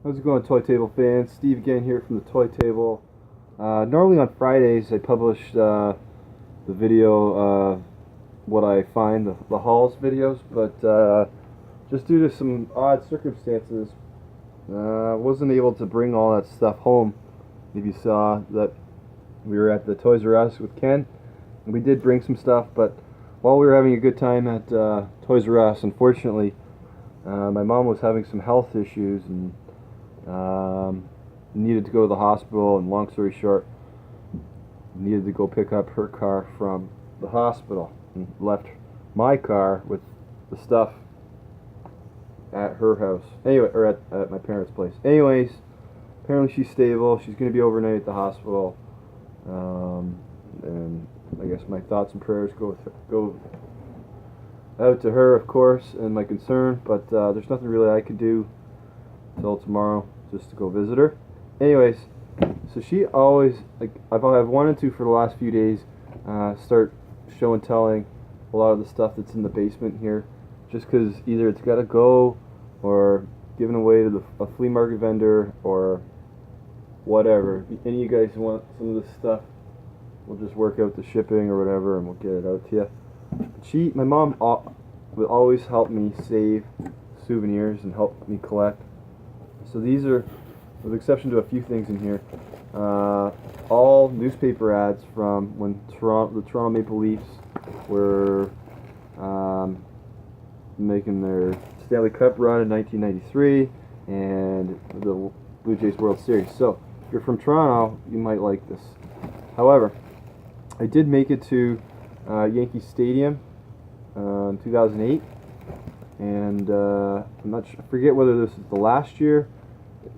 How's it going, ThetoyTable fans? Steve again here from the ThetoyTable. Normally on Fridays I publish the video, what I find, the hauls videos, but just due to some odd circumstances, wasn't able to bring all that stuff home. If you saw that we were at the Toys R Us with Ken, and we did bring some stuff, but while we were having a good time at Toys R Us, unfortunately, my mom was having some health issues and needed to go to the hospital, and long story short, needed to go pick up her car from the hospital and left my car with the stuff at her house. Anyway, or at my parents' place. Anyways, apparently she's stable. She's going to be overnight at the hospital. And I guess my thoughts and prayers go out to her, of course, and my concern, but there's nothing really I can do till tomorrow just to go visit her. Anyways, so she always, like, I've wanted to for the last few days, start show and telling a lot of the stuff that's in the basement here, just because either it's got to go or given away to a flea market vendor or whatever. If any of you guys want some of this stuff, we'll just work out the shipping or whatever and we'll get it out to you. My mom would always help me save souvenirs and help me collect. So these are, with the exception to a few things in here, all newspaper ads from when the Toronto Maple Leafs were making their Stanley Cup run in 1993 and the Blue Jays World Series. So if you're from Toronto, you might like this. However, I did make it to Yankee Stadium in 2008, and I'm not sure, I forget whether this is the last year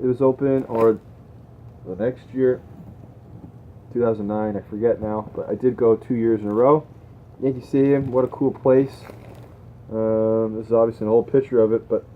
it was open or the next year, 2009, I forget now, but I did go 2 years in a row. Yankee Stadium, what a cool place. This is obviously an old picture of it, but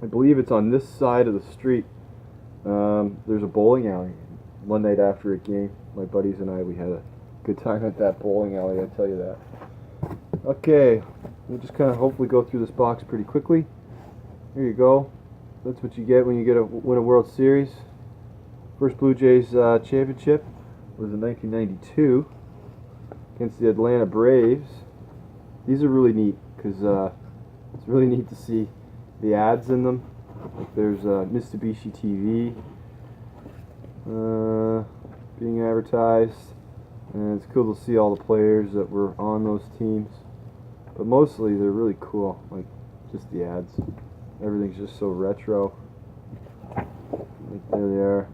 I believe it's on this side of the street. There's a bowling alley. One night after a game, my buddies and I, we had a good time at that bowling alley, I tell you that. Okay, we'll just kind of hopefully go through this box pretty quickly. Here you go. That's what you get when you win a World Series. First Blue Jays championship was in 1992 against the Atlanta Braves. These are really neat because it's really neat to see the ads in them. Like there's Mitsubishi TV being advertised, and it's cool to see all the players that were on those teams. But mostly they're really cool, like just the ads. Everything's just so retro. Like there they are,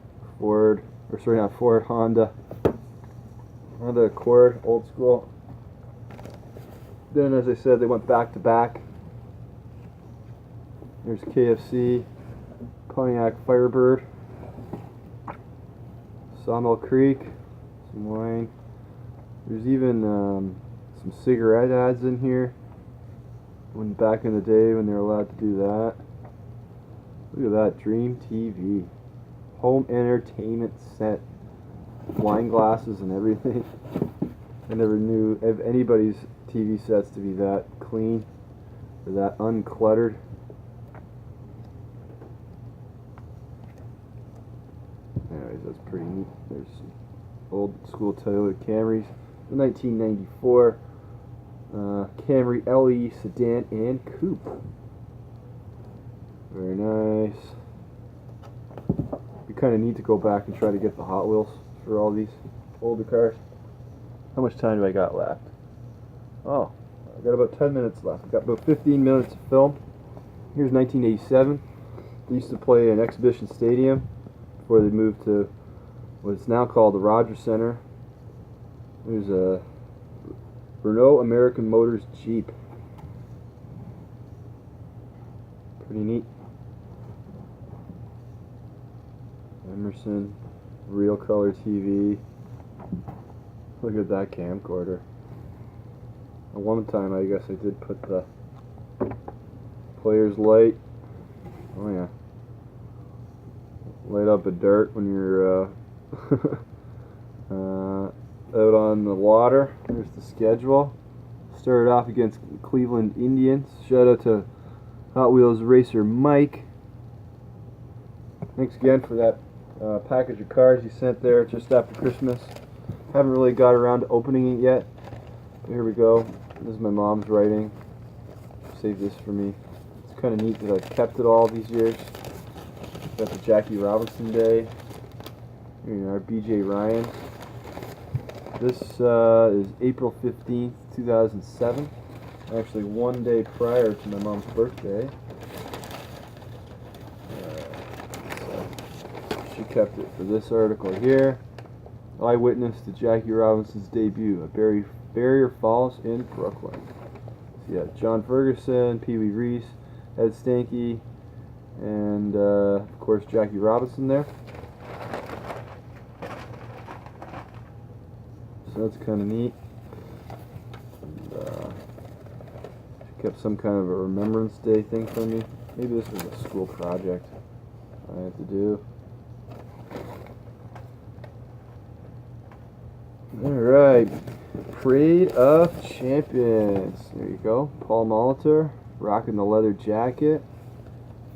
Honda Accord, old school. Then, as I said, they went back to back. There's KFC, Pontiac Firebird, Sawmill Creek, some wine. There's even some cigarette ads in here. When back in the day when they were allowed to do that. Look at that, Dream TV, home entertainment set, wine glasses and everything. I never knew of anybody's TV sets to be that clean or that uncluttered. Anyways, that's pretty neat. There's some old school Toyota Camrys, the 1994 Camry LE sedan and coupe. Very nice. We kind of need to go back and try to get the Hot Wheels for all these older cars. How much time do I got left? Oh, I got about 10 minutes left. I've got about 15 minutes of film. Here's 1987. They used to play in Exhibition Stadium before they moved to what's now called the Rogers Center. There's a Renault American Motors Jeep. Pretty neat. Emerson, real color TV. Look at that camcorder. At one time, I guess I did put the player's light. Oh yeah. Light up a dirt when you're out on the water. There's the schedule. Started off against Cleveland Indians. Shout out to Hot Wheels racer Mike. Thanks again for that package of cards you sent there just after Christmas. Haven't really got around to opening it yet. But here we go. This is my mom's writing. Save this for me. It's kind of neat that I've kept it all these years. Got the Jackie Robinson Day. Here our BJ Ryan. This is April 15th, 2007. Actually, one day prior to my mom's birthday. So she kept it for this article here. Eyewitness to Jackie Robinson's debut at Barrier Falls in Brooklyn. So yeah, John Ferguson, Pee Wee Reese, Ed Stanky, and of course Jackie Robinson there. So that's kind of neat. And, she kept some kind of a Remembrance Day thing for me. Maybe this was a school project I had to do. Alright, Parade of Champions. There you go. Paul Molitor rocking the leather jacket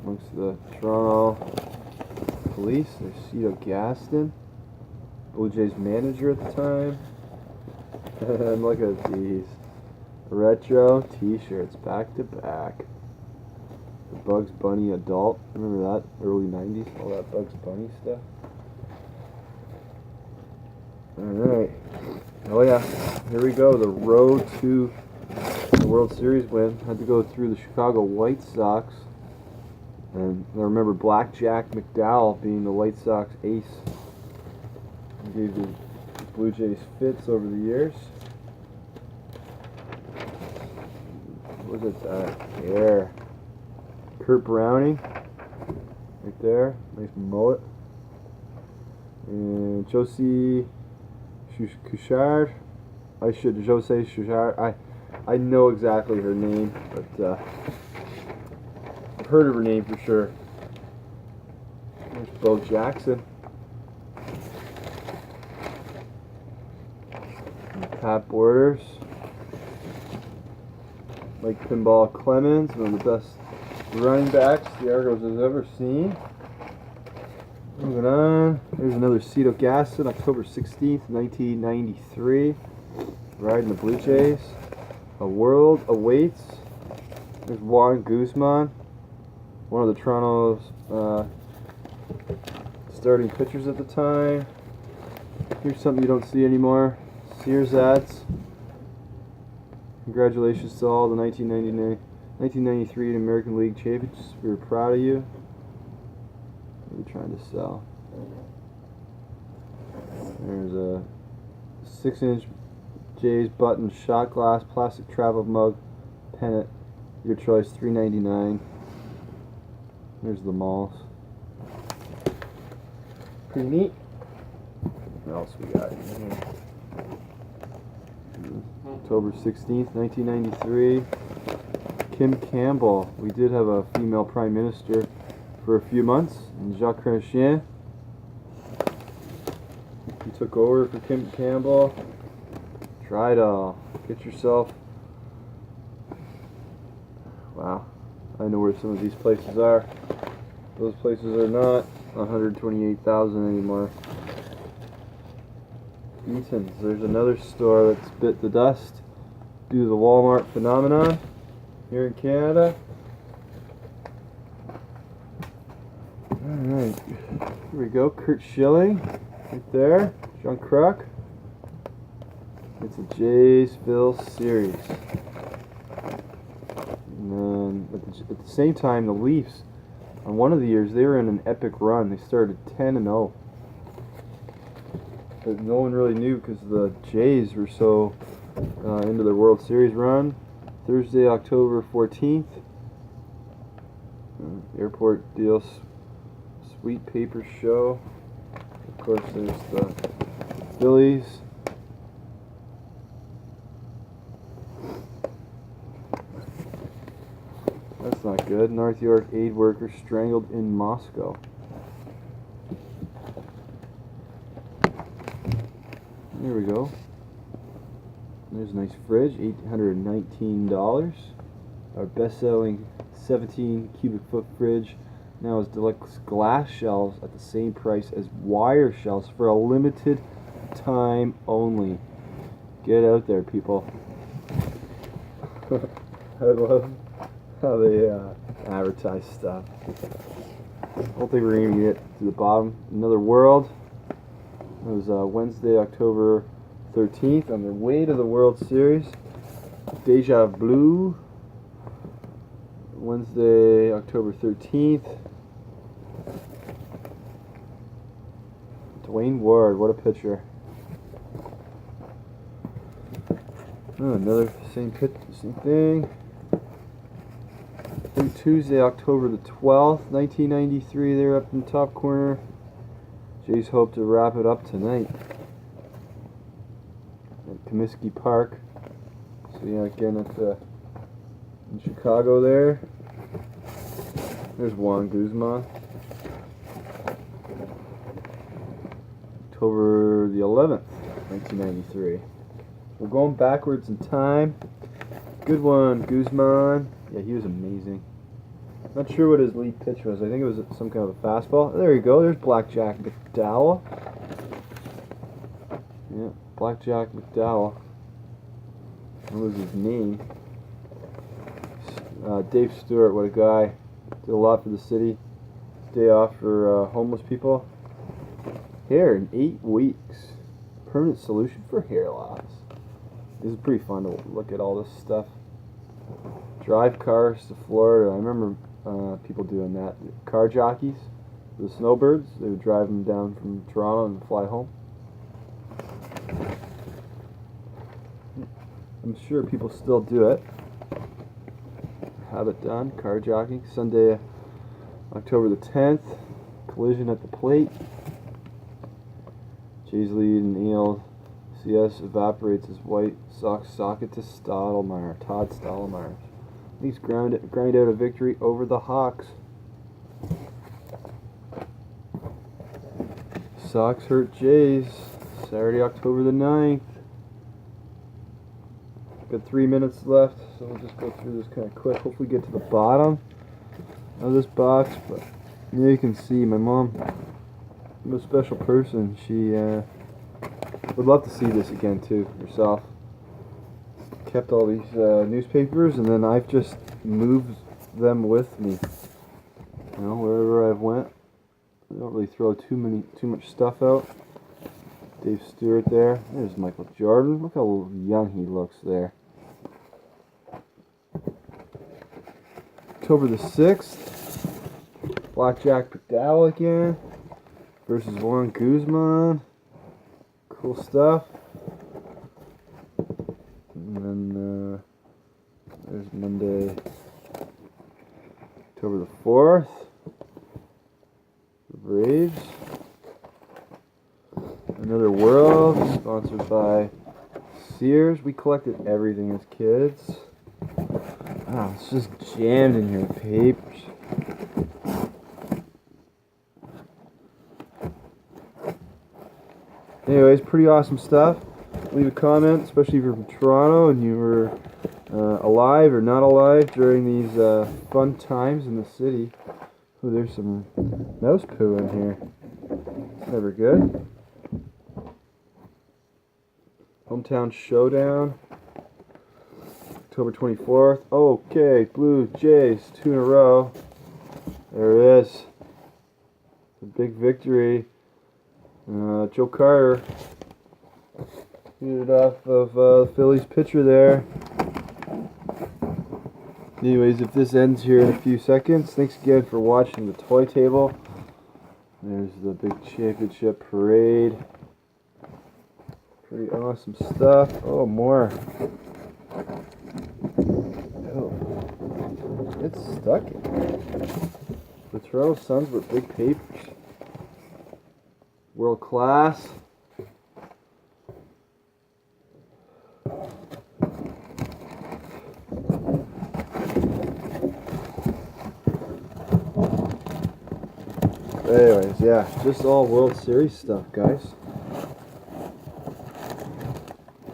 amongst the Toronto Police. There's Cito Gaston, Blue Jays manager at the time. And look at these retro t-shirts back to back. The Bugs Bunny adult. Remember that? Early 90s? All that Bugs Bunny stuff. Alright. Oh yeah. Here we go. The road to the World Series win. Had to go through the Chicago White Sox. And I remember Blackjack McDowell being the White Sox ace. He gave the Blue Jays fits over the years. What was it? There. Kurt Browning. Right there. Nice mullet. And Josie Couchard. Jose Couchard. I know exactly her name, but I've heard of her name for sure. There's Bo Jackson. And Pat Borders. Mike Pinball Clemens, one of the best running backs the Argos has ever seen. Moving on, there's another Cito Gaston, October 16th, 1993. Riding the Blue Jays. A World Awaits. There's Juan Guzman, one of the Toronto's starting pitchers at the time. Here's something you don't see anymore. Sears ads. Congratulations to all the 1993 American League champions. We were proud of you. What are you trying to sell? There's a 6-inch Jays button shot glass plastic travel mug pennant. Your choice, $3.99. There's the malls. Pretty neat. What else we got here? October 16th, 1993. Kim Campbell. We did have a female prime minister for a few months, and Jacques Chrétien. He took over for Kim Campbell. Try to get yourself. Wow, I know where some of these places are. Those places are not 128,000 anymore. Eaton's. There's another store that's bit the dust due to the Walmart phenomenon here in Canada. Alright, here we go. Kurt Schilling, right there. John Kruk. It's a Jaysville series. And then at the same time, the Leafs, on one of the years, they were in an epic run. They started 10-0. But no one really knew because the Jays were so into their World Series run. Thursday, October 14th. Airport Deals Sweet Paper Show. Of course, there's the Phillies. That's not good. North York aid worker strangled in Moscow. There we go. There's a nice fridge, $819. Our best-selling 17 cubic foot fridge now is deluxe glass shells at the same price as wire shells for a limited time only. Get out there, people. I love how they advertise stuff. I don't think we're going to get to the bottom. Another World. It was Wednesday, October 13th, on their way to the World Series. Deja Blue. Wednesday, October 13th. Dwayne Ward, what a pitcher. Oh, another same thing. Then Tuesday, October the 12th, 1993, they're up in the top corner. Jays hope to wrap it up tonight at Comiskey Park. So yeah, again, it's in Chicago there. There's Juan Guzman. October the 11th, 1993. We're going backwards in time. Good one, Guzman. Yeah, he was amazing. Not sure what his lead pitch was. I think it was some kind of a fastball. There you go. There's Blackjack McDowell. Yeah, Blackjack McDowell. What was his name? Dave Stewart. What a guy. Did a lot for the city. Day off for homeless people. Hair in 8 weeks. Permanent solution for hair loss. This is pretty fun to look at all this stuff. Drive cars to Florida. I remember people doing that. Car jockeys, the snowbirds, they would drive them down from Toronto and fly home. I'm sure people still do it. Have it done. Car jockeying. Sunday, October the 10th. Collision at the plate. Jays lead in ALCS evaporates as White Sox socket to Todd Stottlemyre. He's grind out a victory over the Hawks. Sox hurt Jays. Saturday, October the 9th. Got 3 minutes left, so we'll just go through this kind of quick. Hopefully get to the bottom of this box. But yeah, you can see my mom, I'm a special person. She would love to see this again too, herself. Kept all these newspapers, and then I've just moved them with me. You know, wherever I've went. I don't really throw too much stuff out. Dave Stewart there. There's Michael Jordan. Look how young he looks there. October the 6th. Blackjack McDowell again versus Juan Guzman. Cool stuff. And then there's Monday, October the 4th. The Braves. Another World, sponsored by Sears. We collected everything as kids. Wow, it's just jammed in here with papers. Anyways, pretty awesome stuff. Leave a comment, especially if you're from Toronto and you were alive or not alive during these fun times in the city. Oh, there's some mouse poo in here. Never good. Hometown Showdown. October 24th. Okay, Blue Jays, 2 in a row. There it is. A big victory. Joe Carter hit it off of the Phillies pitcher there. Anyways, if this ends here in a few seconds, thanks again for watching the Toy Table. There's the big championship parade. Pretty awesome stuff. Oh, more. Oh, it's stuck in there. The Toronto Suns were big papers. World class. Anyways, yeah, just all World Series stuff, guys.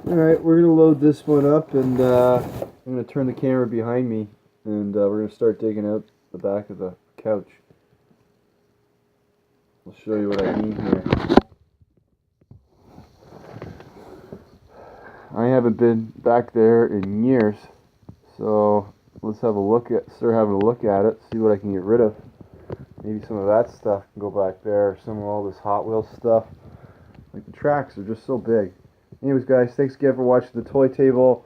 Alright, we're going to load this one up, and I'm going to turn the camera behind me, and we're going to start digging out the back of the couch. I'll show you what I mean here. I haven't been back there in years, so let's have a look at, start having a look at it, see what I can get rid of. Maybe some of that stuff can go back there, or some of all this Hot Wheels stuff. Like the tracks are just so big. Anyways, guys, thanks again for watching the Toy Table.